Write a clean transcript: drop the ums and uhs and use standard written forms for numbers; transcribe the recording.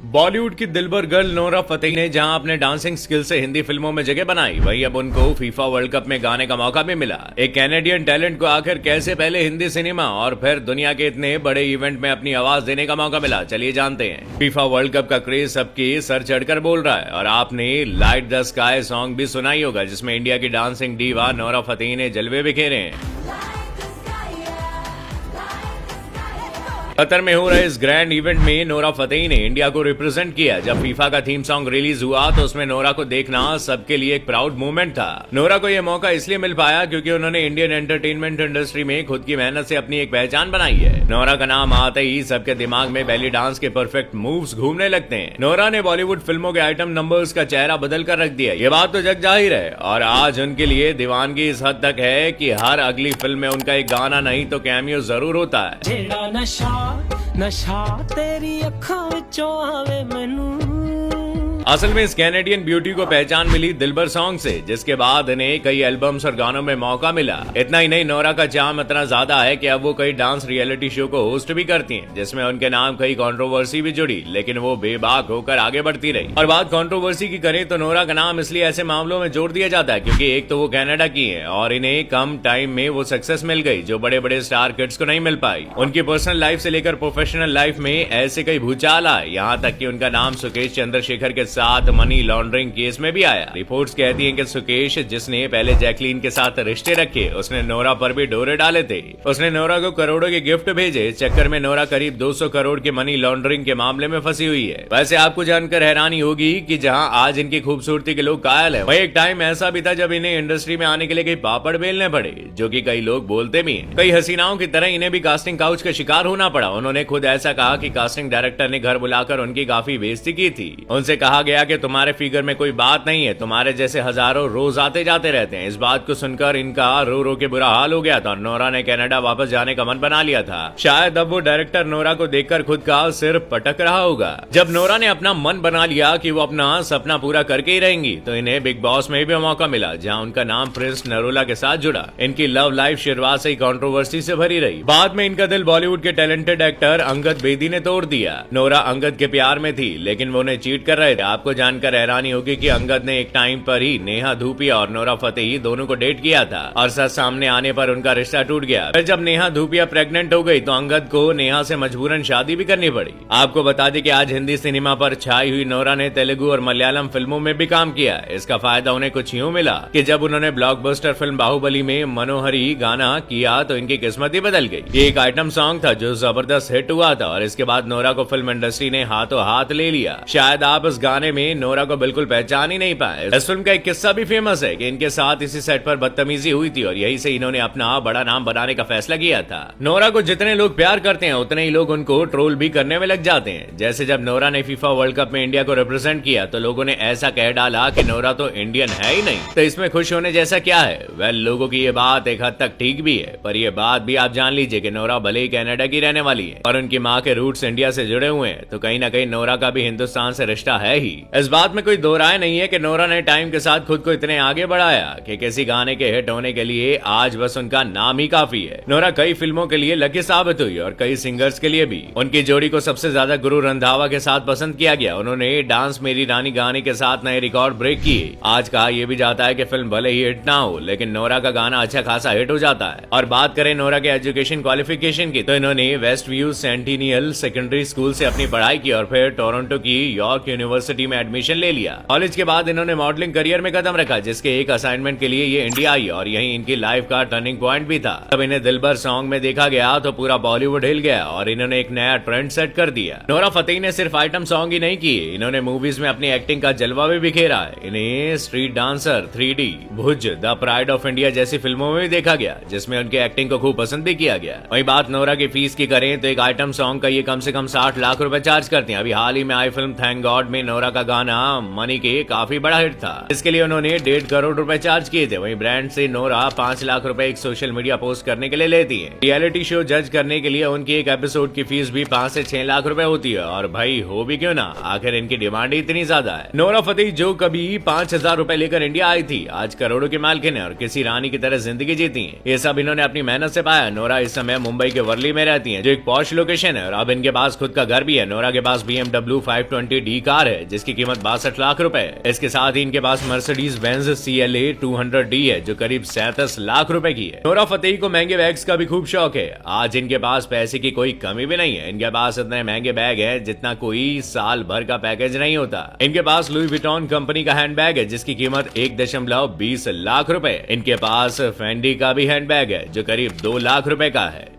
बॉलीवुड की दिलबर girl Nora Fatehi ने जहां अपने डांसिंग स्किल से हिंदी फिल्मों में जगह बनाई, वहीं अब उनको फीफा वर्ल्ड कप में गाने का मौका भी मिला। एक कैनेडियन टैलेंट को आखिर कैसे पहले हिंदी सिनेमा और फिर दुनिया के इतने बड़े इवेंट में अपनी आवाज देने का मौका मिला, चलिए जानते हैं। फीफा वर्ल्ड कप का क्रेज सबके सर चढ़कर बोल रहा है और आपने लाइट द स्काई सॉन्ग भी सुना ही होगा, जिसमें इंडिया की डांसिंग डीवा नोरा फतेही ने जलवे बिखेरे हैं। कतर में हो रहे इस ग्रैंड इवेंट में नोरा फतेही ने इंडिया को रिप्रेजेंट किया। जब फीफा का थीम सॉन्ग रिलीज हुआ तो उसमें नोरा को देखना सबके लिए एक प्राउड मोमेंट था। नोरा को यह मौका इसलिए मिल पाया क्योंकि उन्होंने इंडियन एंटरटेनमेंट इंडस्ट्री में खुद की मेहनत से अपनी एक पहचान बनाई है। नोरा का नाम आते ही सबके दिमाग में बेली डांस के परफेक्ट मूव्स घूमने लगते हैं। नोरा ने बॉलीवुड फिल्मों के आइटम नंबर्स का चेहरा बदल कर रख दिया, ये बात तो जग जाहिर है। और आज उनके लिए दीवानगी इस हद तक है कि हर अगली फिल्म में उनका एक गाना नहीं तो कैमियो जरूर होता है। नशा तेरी अखां विचों आवे मैनू। असल में इस कैनेडियन ब्यूटी को पहचान मिली दिलबर सॉन्ग से, जिसके बाद इन्हें कई एल्बम्स और गानों में मौका मिला। इतना ही नहीं, नोरा का चार्म इतना ज्यादा है कि अब वो कई डांस रियलिटी शो को होस्ट भी करती हैं, जिसमें उनके नाम कई कंट्रोवर्सी भी जुड़ी, लेकिन वो बेबाक होकर आगे बढ़ती रही। और बात कंट्रोवर्सी की करें तो नोरा का नाम इसलिए ऐसे मामलों में जोड़ दिया जाता है क्योंकि एक तो वो कनाडा की है और इन्हें कम टाइम में वो सक्सेस मिल गई जो बड़े बड़े स्टार किड्स को नहीं मिल पाई। उनकी पर्सनल लाइफ से लेकर प्रोफेशनल लाइफ में ऐसे कई भूचाल आए, यहाँ तक कि उनका नाम सुकेश चंद्रशेखर के साथ मनी लॉन्ड्रिंग केस में भी आया। रिपोर्ट्स कहती हैं कि सुकेश, जिसने पहले जैकलीन के साथ रिश्ते रखे, उसने नोरा पर भी डोरे डाले थे। उसने नोरा को करोड़ों के गिफ्ट भेजे। चक्कर में नोरा करीब 200 करोड़ के मनी लॉन्ड्रिंग के मामले में फंसी हुई है। वैसे आपको जानकर हैरानी होगी कि जहां आज इनकी खूबसूरती के लोग कायल है, वही एक टाइम ऐसा भी था जब इन्हें इंडस्ट्री में आने के लिए कई पापड़ बेलने पड़े, जो कि कई लोग बोलते भी हैं। कई हसीनाओं की तरह इन्हें भी कास्टिंग काउच का शिकार होना पड़ा। उन्होंने खुद ऐसा कहा कि कास्टिंग डायरेक्टर ने घर बुलाकर उनकी काफी बेइज्जती की थी। उनसे कहा गया कि तुम्हारे फिगर में कोई बात नहीं है, तुम्हारे जैसे हजारों रोज आते जाते रहते हैं। इस बात को सुनकर इनका रो रो के बुरा हाल हो गया था। नोरा ने कनाडा वापस जाने का मन बना लिया था। शायद अब वो डायरेक्टर नोरा को देखकर खुद का सिर पटक रहा होगा। जब नोरा ने अपना मन बना लिया कि वो अपना सपना पूरा करके ही रहेंगी, तो इन्हें बिग बॉस में भी मौका मिला, जहां उनका नाम प्रिंस नरोला के साथ जुड़ा। इनकी लव लाइफ शुरुआत से ही कंट्रोवर्सी से भरी रही। बाद में इनका दिल बॉलीवुड के टैलेंटेड एक्टर अंगद बेदी ने तोड़ दिया। नोरा अंगद के प्यार में थी, लेकिन वो उन्हें चीट कर रहे थे। आपको जानकर हैरानी होगी कि अंगद ने एक टाइम पर ही नेहा धूपिया और नोरा फतेही दोनों को डेट किया था और सच सामने आने पर उनका रिश्ता टूट गया। फिर जब नेहा धूपिया प्रेग्नेंट हो गई तो अंगद को नेहा से मजबूरन शादी भी करनी पड़ी। आपको बता दें कि आज हिंदी सिनेमा पर छाई हुई नोरा ने तेलुगु और मलयालम फिल्मों में भी काम किया। इसका फायदा उन्हें कुछ यूं मिला कि जब उन्होंने ब्लॉकबस्टर फिल्म बाहुबली में मनोहरी गाना किया तो इनकी किस्मत ही बदल गई। ये एक आइटम सॉन्ग था जो जबरदस्त हिट हुआ था और इसके बाद नोरा को फिल्म इंडस्ट्री ने हाथों हाथ ले लिया। शायद आप इस गाने में नोरा को बिल्कुल पहचान ही नहीं पाए। इस फिल्म का एक किस्सा भी फेमस है कि इनके साथ इसी सेट पर बदतमीजी हुई थी और यही से इन्होंने अपना बड़ा नाम बनाने का फैसला किया था। नोरा को जितने लोग प्यार करते हैं उतने ही लोग उनको ट्रोल भी करने में लग जाते हैं। जैसे जब नोरा ने फीफा वर्ल्ड कप में इंडिया को रिप्रेजेंट किया तो लोगों ने ऐसा कह डाला कि नोरा तो इंडियन है ही नहीं, तो इसमें खुश होने जैसा क्या है। वेल, लोगों की ये बात एक हद तक ठीक भी है, पर ये बात भी आप जान लीजिए कि नोरा भले ही कनाडा की रहने वाली है और उनकी माँ के रूट्स इंडिया से जुड़े हुए हैं, तो कहीं ना कहीं नोरा का भी हिंदुस्तान से रिश्ता है ही। इस बात में कोई दो राय नहीं है कि नोरा ने टाइम के साथ खुद को इतने आगे बढ़ाया कि किसी गाने के हिट होने के लिए आज बस उनका नाम ही काफी है। नोरा कई फिल्मों के लिए लकी साबित हुई और कई सिंगर्स के लिए भी। उनकी जोड़ी को सबसे ज्यादा गुरु रंधावा के साथ पसंद किया गया। उन्होंने डांस मेरी रानी गाने के साथ नए रिकॉर्ड ब्रेक किए। आज कहा यह भी जाता है कि फिल्म भले ही हिट ना हो, लेकिन नोरा का गाना अच्छा खासा हिट हो जाता है। और बात करें नोरा के एजुकेशन क्वालिफिकेशन की, तो इन्होंने West View Centennial Secondary School से अपनी पढ़ाई की और फिर टोरंटो की यॉर्क यूनिवर्सिटी में एडमिशन ले लिया। कॉलेज के बाद इन्होंने मॉडलिंग करियर में कदम रखा, जिसके एक असाइनमेंट के लिए ये इंडिया आई और यही इनकी लाइफ का टर्निंग पॉइंट भी था। जब इन्हें दिलबर सॉन्ग में देखा गया तो पूरा बॉलीवुड हिल गया और इन्होंने एक नया ट्रेंड सेट कर दिया। नोरा फतेही ने सिर्फ आइटम सॉन्ग ही नहीं किए, इन्होंने मूवीज में अपनी एक्टिंग का जलवा भी बिखेरा है। इन्हें street dancer, 3D, Bhuj, the pride of India जैसी फिल्मों में भी देखा गया, जिसमें उनकी एक्टिंग को खूब पसंद भी किया गया। वही बात नोरा की फीस की करें तो एक आइटम सॉन्ग का ये कम से कम 60 लाख रुपए चार्ज करते हैं। अभी हाल ही में आई फिल्म थैंक गॉड में नोरा का गाना मनी के काफी बड़ा हिट था। इसके लिए उन्होंने 1.5 करोड़ रुपए चार्ज किए थे। वहीं ब्रांड से नोरा 5 लाख रुपए एक सोशल मीडिया पोस्ट करने के लिए लेती है। रियलिटी शो जज करने के लिए उनकी एक एपिसोड की फीस भी 5 से 6 लाख रुपए होती है। और भाई हो भी क्यों ना, आखिर इनकी डिमांड ही इतनी ज्यादा है। नोरा फतेही जो कभी 5,000 रुपए लेकर इंडिया आई थी, आज करोड़ों की मालकिन है और किसी रानी की तरह जिंदगी जीती है। ये सब इन्होंने अपनी मेहनत से पाया। नोरा इस समय मुंबई के वर्ली में रहती है, जो एक पॉश लोकेशन है, और अब इनके पास खुद का घर भी है। नोरा के पास BMW 520D कार है, जिसकी कीमत 62 लाख रुपए है। इसके साथ ही इनके पास मर्सिडीज बेंज CLA 200D है, जो करीब 37 लाख रुपए की है। नोरा फतेही को महंगे बैग्स का भी खूब शौक है। आज इनके पास पैसे की कोई कमी भी नहीं है। इनके पास इतने महंगे बैग है जितना कोई साल भर का पैकेज नहीं होता। इनके पास लुई विटॉन कंपनी का हैंड बैग है, जिसकी कीमत 1.20 लाख रुपए। इनके पास फेंडी का भी हैंड बैग है, जो करीब 2 लाख रुपए का है।